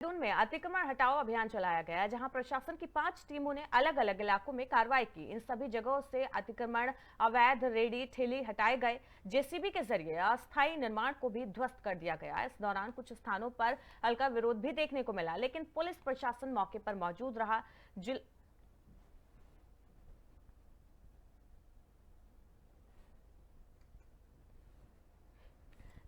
देहरादून में अतिक्रमण हटाओ अभियान चलाया गया, जहां प्रशासन की 5 टीमों ने अलग अलग इलाकों में कार्रवाई की। इन सभी जगहों से अतिक्रमण, अवैध रेडी ठेली हटाए गए। जेसीबी के जरिए अस्थायी निर्माण को भी ध्वस्त कर दिया गया। इस दौरान कुछ स्थानों पर हल्का विरोध भी देखने को मिला, लेकिन पुलिस प्रशासन मौके पर मौजूद रहा।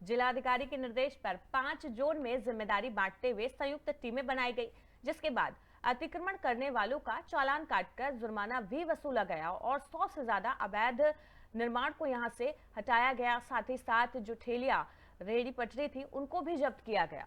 जिलाधिकारी के निर्देश पर 5 जोन में जिम्मेदारी बांटते हुए संयुक्त टीमें बनाई गई, जिसके बाद अतिक्रमण करने वालों का चालान काटकर जुर्माना भी वसूला गया और 100 से ज्यादा अवैध निर्माण को यहां से हटाया गया। साथ ही साथ जो ठेलियां रेहड़ी पटरी थी उनको भी जब्त किया गया।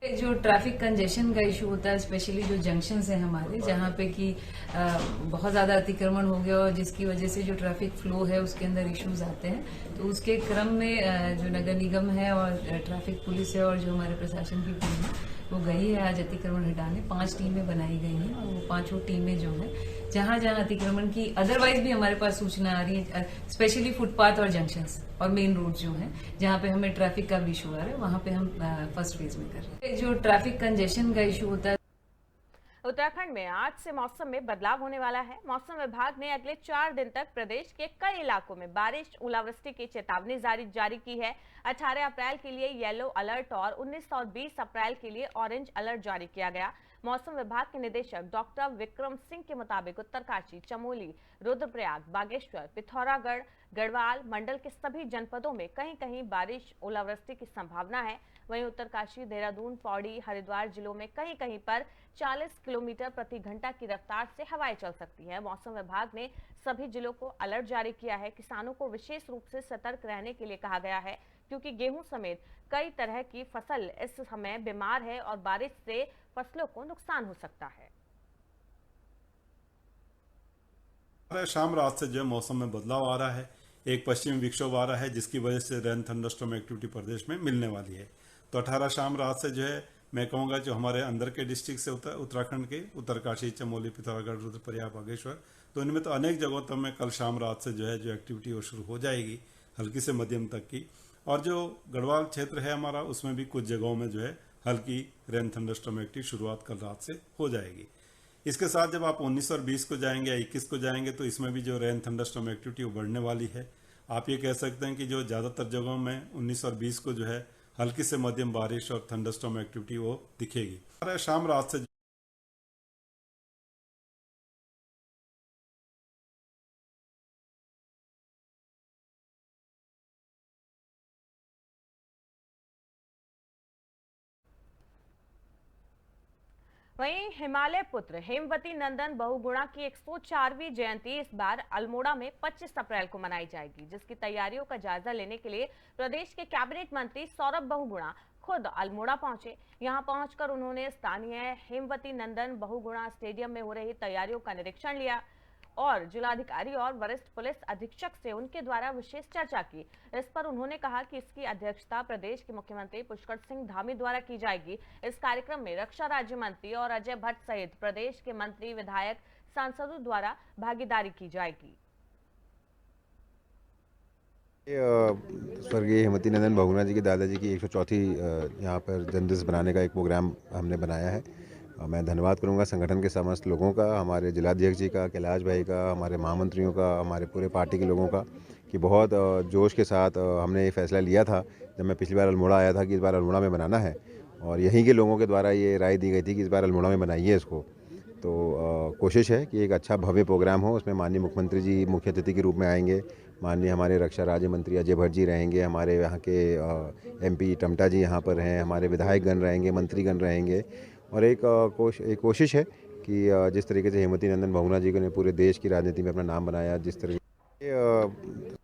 जो ट्रैफिक कंजेशन का इशू होता है, स्पेशली जो जंक्शंस है हमारे, जहाँ पे कि बहुत ज्यादा अतिक्रमण हो गया और जिसकी वजह से जो ट्रैफिक फ्लो है उसके अंदर इश्यूज आते हैं, तो उसके क्रम में जो नगर निगम है और ट्रैफिक पुलिस है और जो हमारे प्रशासन की टीम है वो गई है आज अतिक्रमण हटाने। 5 टीमें बनाई गई हैं और वो 5 टीमें जो है जहां जहां अतिक्रमण की अदरवाइज भी हमारे पास सूचना आ रही है, स्पेशली फुटपाथ और जंक्शंस और मेन रोड जो है जहां पे हमें ट्रैफिक का भी इशू आ रहा है, वहां पे हम फर्स्ट फेज में कर रहे हैं। जो ट्रैफिक कंजेशन का इशू होता है, उत्तराखंड में आज से मौसम में बदलाव होने वाला है। मौसम विभाग ने अगले 4 दिन तक प्रदेश के कई इलाकों में बारिश, ओलावृष्टि की चेतावनी जारी की है। 18 अप्रैल के लिए येलो अलर्ट और 19 और 20 अप्रैल के लिए ऑरेंज अलर्ट जारी किया गया। मौसम विभाग के निदेशक डॉक्टर विक्रम सिंह के मुताबिक उत्तरकाशी, चमोली, रुद्रप्रयाग, बागेश्वर, पिथौरागढ़, गढ़वाल मंडल के सभी जनपदों में कहीं कहीं बारिश, ओलावृष्टि की संभावना है। वहीं उत्तरकाशी, देहरादून, पौड़ी, हरिद्वार जिलों में कहीं कहीं पर 40 किलोमीटर प्रति घंटा की रफ्तार से हवाएं चल सकती हैं। मौसम विभाग ने सभी जिलों को अलर्ट जारी किया है। किसानों को विशेष रूप से सतर्क रहने के लिए कहा गया है, क्योंकि गेहूं समेत कई तरह की फसल इस समय बीमार है और बारिश से फसलों को नुकसान हो सकता है। शाम रात से जो है मौसम में बदलाव आ रहा है। एक पश्चिमी विक्षोभ आ रहा है जिसकी वजह से रेन थंडरस्टॉर्म एक्टिविटी प्रदेश में मिलने वाली है। तो 18 शाम रात से जो है मैं कहूँगा जो हमारे अंदर के डिस्ट्रिक्ट से उत्तराखंड के उत्तरकाशी, चमोली, पिथौरागढ़, रुद्रप्रयाग, बागेश्वर, तो इनमें तो अनेक जगहों तक में कल शाम रात से जो है जो एक्टिविटी वो शुरू हो जाएगी, हल्की से मध्यम तक की। और जो गढ़वाल क्षेत्र है हमारा, उसमें भी कुछ जगहों में जो है हल्की रेन थंडरस्टॉर्म एक्टिविटी शुरुआत कल रात से हो जाएगी। इसके साथ जब आप 19 और 20 को जाएंगे या 21 को जाएंगे तो इसमें भी जो रेन थंडरस्टॉर्म एक्टिविटी वो बढ़ने वाली है। आप ये कह सकते हैं कि जो ज़्यादातर जगहों में 19 और 20 को जो है हल्की से मध्यम बारिश और थंडरस्टॉर्म एक्टिविटी वो दिखेगी। शाम रात से वहीं हिमालय पुत्र हेमवती नंदन बहुगुणा की 104वीं जयंती इस बार अल्मोड़ा में 25 अप्रैल को मनाई जाएगी, जिसकी तैयारियों का जायजा लेने के लिए प्रदेश के कैबिनेट मंत्री सौरभ बहुगुणा खुद अल्मोड़ा पहुंचे। यहां पहुंचकर उन्होंने स्थानीय हेमवती नंदन बहुगुणा स्टेडियम में हो रही तैयारियों का निरीक्षण लिया और जिलाधिकारी और वरिष्ठ पुलिस अधीक्षक से उनके द्वारा विशेष चर्चा की। इस पर उन्होंने कहा कि इसकी अध्यक्षता प्रदेश के मुख्यमंत्री पुष्कर सिंह धामी द्वारा की जाएगी। इस कार्यक्रम में रक्षा राज्य मंत्री और अजय भट्ट सहित प्रदेश के मंत्री, विधायक, सांसदों द्वारा भागीदारी की जाएगी। स्वर्गीय हेमवती नंदन बहुगुणा जी के दादाजी की 104वीं यहाँ पर जन्मदिवस बनाने का एक प्रोग्राम हमने बनाया है। मैं धन्यवाद करूँगा संगठन के समस्त लोगों का, हमारे जिलाध्यक्ष जी का, कैलाश भाई का, हमारे महामंत्रियों का, हमारे पूरे पार्टी के लोगों का, कि बहुत जोश के साथ हमने ये फैसला लिया था जब मैं पिछली बार अल्मोड़ा आया था कि इस बार अल्मोड़ा में बनाना है, और यहीं के लोगों के द्वारा ये राय दी गई थी कि इस बार अल्मोड़ा में बनाइए इसको। तो कोशिश है कि एक अच्छा भव्य प्रोग्राम हो। उसमें माननीय मुख्यमंत्री जी मुख्य अतिथि के रूप में आएंगे, माननीय हमारे रक्षा राज्य मंत्री अजय भट्ट जी रहेंगे, हमारे यहाँ के एमपी टमटा जी यहाँ पर हैं, हमारे विधायकगण रहेंगे, मंत्रीगण रहेंगे। और एक कोशिश है कि जिस तरीके से हेमवती नंदन बहुगुणा जी ने पूरे देश की राजनीति में अपना नाम बनाया, जिस तरीके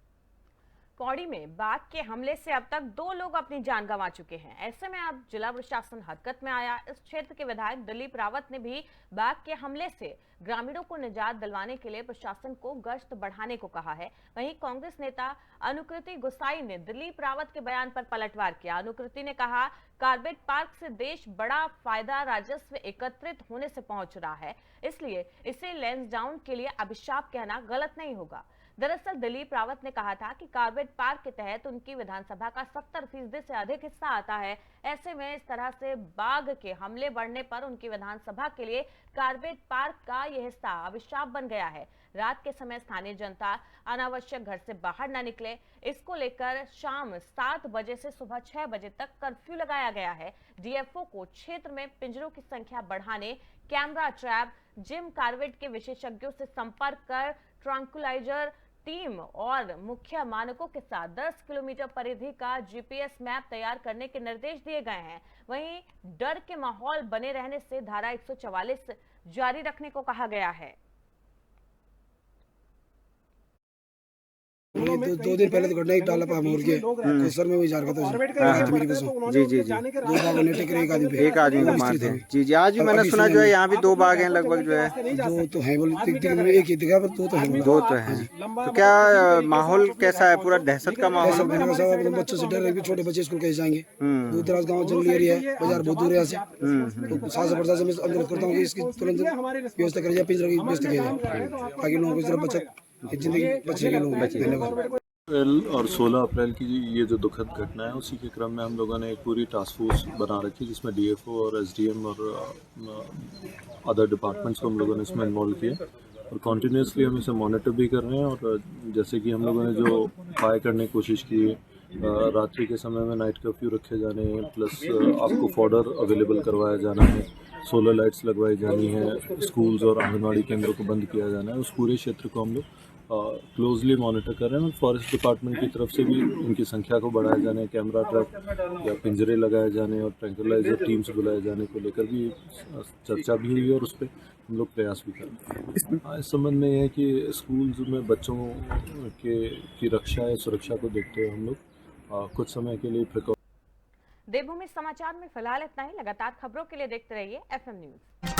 पौड़ी में बाघ के हमले से अब तक 2 लोग अपनी जान गंवा चुके हैं। ऐसे में अब जिला प्रशासन हरकत में आया। इस क्षेत्र के विधायक दिलीप रावत ने भी बाघ के हमले से ग्रामीणों को निजात दिलवाने के लिए प्रशासन को गश्त बढ़ाने को कहा है। वहीं कांग्रेस नेता अनुकृति गुसाई ने दिलीप रावत के बयान पर पलटवार किया। अनुकृति ने कहा, कार्बेट पार्क से देश बड़ा फायदा राजस्व एकत्रित होने से पहुंच रहा है, इसलिए इसे लेंस डाउन के लिए अभिशाप कहना गलत नहीं होगा। दरअसल दिलीप रावत ने कहा था कि कारबेट पार्क के तहत उनकी विधानसभा का 70% से अधिक हिस्सा आता है। ऐसे में इस तरह से बाघ के हमले बढ़ने पर उनकी विधानसभा के लिए कारबेट पार्क का यह हिस्सा अभिशाप बन गया है। रात के समय स्थानीय जनता अनावश्यक घर से बाहर न निकले, इसको लेकर शाम 7 बजे से सुबह 6 बजे तक कर्फ्यू लगाया गया है। डीएफओ को क्षेत्र में पिंजरों की संख्या बढ़ाने, कैमरा ट्रैप, जिम कारबेट के विशेषज्ञों से संपर्क कर ट्रैंकुलाइजर टीम और मुख्य मानकों के साथ 10 किलोमीटर परिधि का जीपीएस मैप तैयार करने के निर्देश दिए गए हैं। वहीं डर के माहौल बने रहने से धारा 144 जारी रखने को कहा गया है। दो दिन पहले तो घटना ही डाला पा मोड़ के सर में वही जा रहा था। जी जी जी दो बाघ ने टेकर एक आदमी को मार थे। जी जी आज भी मैंने सुना जो है यहाँ भी 2 बाघ हैं लगभग जो है। दो तो है बोले एक ही दिखा पर 2 तो है। 2 तो है। तो क्या माहौल कैसा है? पूरा दहशत का माहौल। बच्चों से डर रहे, छोटे बच्चे स्कूल कैसे जाएंगे? दूर दराज गाँव जंगली एरिया है, बाजार बहुत दूर है यहाँ से। तो सास प्रशासन में अनुरोध करता हूँ कि इसकी तुरंत व्यवस्था करी जाए, पिंजरा की व्यवस्था की जाए ताकि लोगों को सिर्फ बचत जिंदगी बचने के लोग। अप्रैल और 16 अप्रैल की ये जो दुखद घटना है उसी के क्रम में हम लोगों ने एक पूरी टास्क फोर्स बना रखी है जिसमें डीएफओ और एसडीएम और अदर डिपार्टमेंट्स को हम लोगों ने इसमें इन्वॉल्व किया और कॉन्टीन्यूसली हम इसे मॉनिटर भी कर रहे हैं। और जैसे कि हम लोगों ने जो उपाय करने की कोशिश की है, रात्रि के समय में नाइट कर्फ्यू रखे जाने हैं, प्लस आपको फॉडर अवेलेबल करवाया जाना है, सोलर लाइट्स लगवाई जानी है, स्कूल्स और आंगनबाड़ी केंद्रों को बंद किया जाना है। उस पूरे क्षेत्र को हम लोग क्लोजली मॉनिटर कर रहे हैं और फॉरेस्ट डिपार्टमेंट की तरफ से भी उनकी संख्या को बढ़ाया जाने, कैमरा ट्रैप या पिंजरे लगाए जाने और ट्रैंकुलाइजर टीम्स बुलाए जाने को लेकर भी चर्चा भी हुई और उस पर हम लोग प्रयास भी कर रहे हैं। इस संबंध में यह है कि स्कूल्स में बच्चों की रक्षा या सुरक्षा को देखते हुए हम लोग कुछ समय के लिए देवभूमि समाचार में फिलहाल इतना ही। लगातार खबरों के लिए देखते रहिए FM न्यूज।